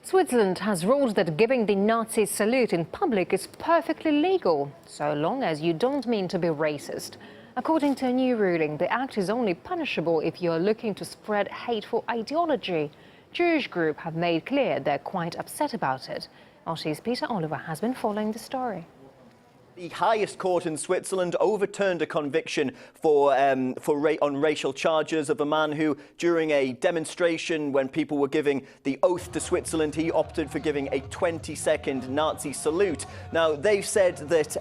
Switzerland has ruled that giving the Nazi salute in public is perfectly legal, so long as you don't mean to be racist. According to a new ruling, the act is only punishable if you're looking to spread hateful ideology. Jewish groups have made clear they're quite upset about it. RT's Peter Oliver has been following the story. The highest court in Switzerland overturned a conviction on racial charges of a man who, during a demonstration when people were giving the oath to Switzerland, he opted for giving a 20-second Nazi salute. Now, they've said that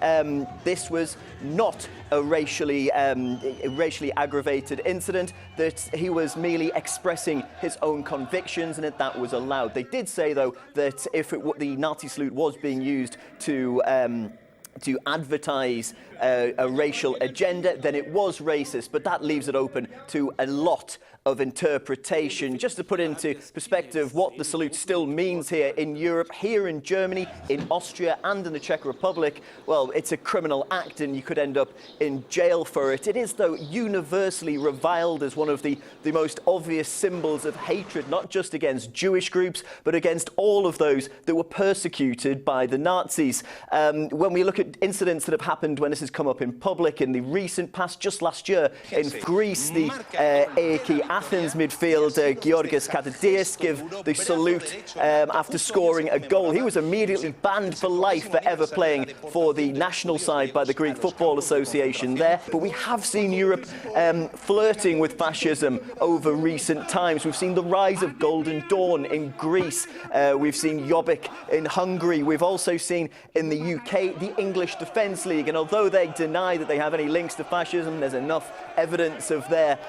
this was not a racially aggravated incident, that he was merely expressing his own convictions and that was allowed. They did say, though, that if the Nazi salute was being used to advertise a racial agenda, then it was racist, but that leaves it open to a lot of interpretation. Just to put into perspective what the salute still means here in Europe, here in Germany, in Austria and in the Czech Republic, well, it's a criminal act and you could end up in jail for it. It is, though, universally reviled as one of the most obvious symbols of hatred, not just against Jewish groups, but against all of those that were persecuted by the Nazis. When we look at incidents that have happened when this has come up in public in the recent past, just last year in Greece, the AEK Athens midfielder Georgios Katadias gave the salute after scoring a goal. He was immediately banned for life for ever playing for the national side by the Greek Football Association there. But we have seen Europe flirting with fascism over recent times. We've seen the rise of Golden Dawn in Greece. We've seen Jobbik in Hungary. We've also seen in the UK the English Defence League. And although they deny that they have any links to fascism, there's enough evidence of their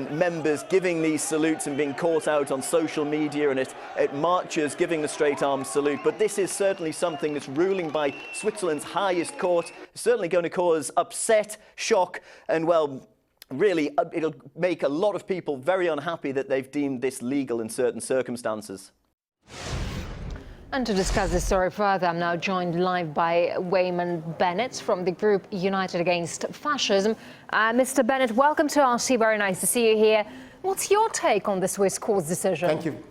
members giving these salutes and being caught out on social media and at marches giving the straight arm salute. But this is certainly something that's ruling by Switzerland's highest court. It's certainly going to cause upset, shock, and, well, really, it'll make a lot of people very unhappy that they've deemed this legal in certain circumstances. And to discuss this story further, I'm now joined live by Wayman Bennett from the group United Against Fascism. Mr. Bennett, welcome to RT. Very nice to see you here. What's your take on the Swiss court's decision? Thank you.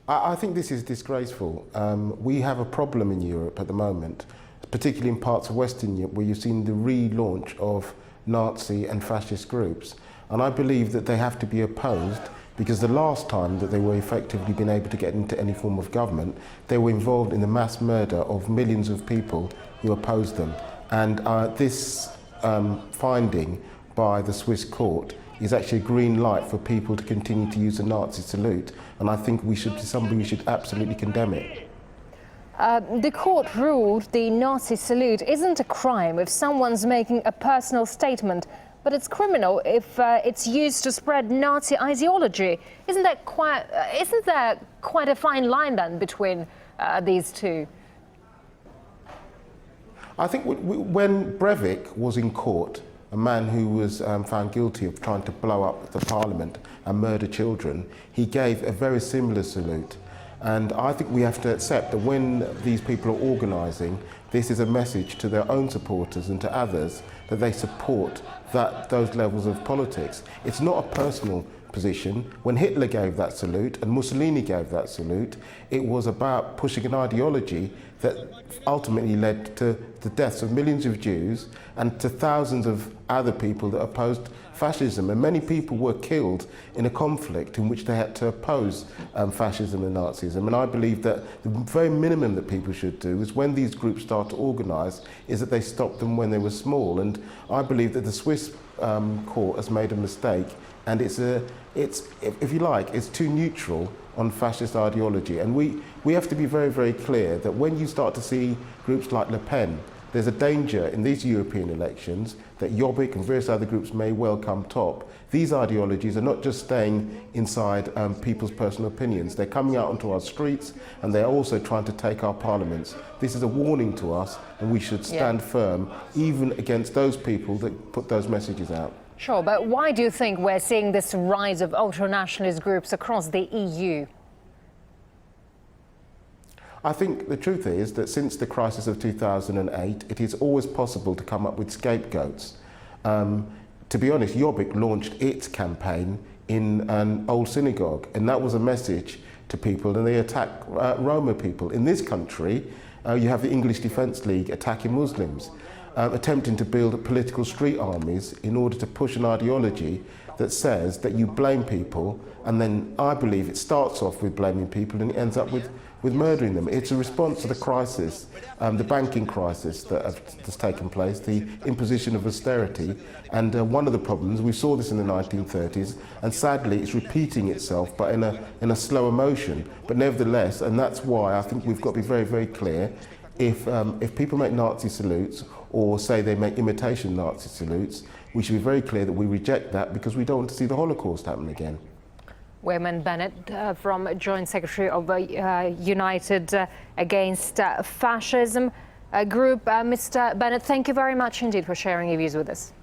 I think this is disgraceful. We have a problem in Europe at the moment, particularly in parts of Western Europe, where you've seen the relaunch of Nazi and fascist groups. And I believe that they have to be opposed, because the last time that they were effectively been able to get into any form of government, they were involved in the mass murder of millions of people who opposed them. And this finding by the Swiss court is actually a green light for people to continue to use the Nazi salute. And I think we should absolutely condemn it. The court ruled the Nazi salute isn't a crime if someone's making a personal statement, but it's criminal if it's used to spread Nazi ideology. Isn't there quite a fine line then between these two? I think when Breivik was in court, a man who was found guilty of trying to blow up the parliament and murder children, he gave a very similar salute. And I think we have to accept that when these people are organising, this is a message to their own supporters and to others that they support those levels of politics. It's not a personal position. When Hitler gave that salute and Mussolini gave that salute, it was about pushing an ideology that ultimately led to the deaths of millions of Jews and to thousands of other people that opposed fascism. And many people were killed in a conflict in which they had to oppose fascism and Nazism. And I believe that the very minimum that people should do is, when these groups start to organise, is that they stop them when they were small. And I believe that the Swiss court has made a mistake, and it's if you like, it's too neutral on fascist ideology. And we have to be very, very clear that when you start to see groups like Le Pen, there's a danger in these European elections that Jobbik and various other groups may well come top. These ideologies are not just staying inside people's personal opinions. They're coming out onto our streets, and they're also trying to take our parliaments. This is a warning to us, and we should stand firm, even against those people that put those messages out. Sure, but why do you think we're seeing this rise of ultranationalist groups across the EU? I think the truth is that since the crisis of 2008, it is always possible to come up with scapegoats. To be honest, Jobbik launched its campaign in an old synagogue, and that was a message to people, and they attack Roma people. In this country, you have the English Defence League attacking Muslims, attempting to build political street armies in order to push an ideology that says that you blame people, and then I believe it starts off with blaming people and it ends up with murdering them. It's a response to the crisis, the banking crisis that has taken place, the imposition of austerity, and one of the problems, we saw this in the 1930s, and sadly it's repeating itself, but in a slower motion. But nevertheless, and that's why I think we've got to be very, very clear, if people make Nazi salutes or say they make imitation Nazi salutes, we should be very clear that we reject that because we don't want to see the Holocaust happen again. Wayman Bennett, from Joint Secretary of United Against Fascism group. Mr. Bennett, thank you very much indeed for sharing your views with us.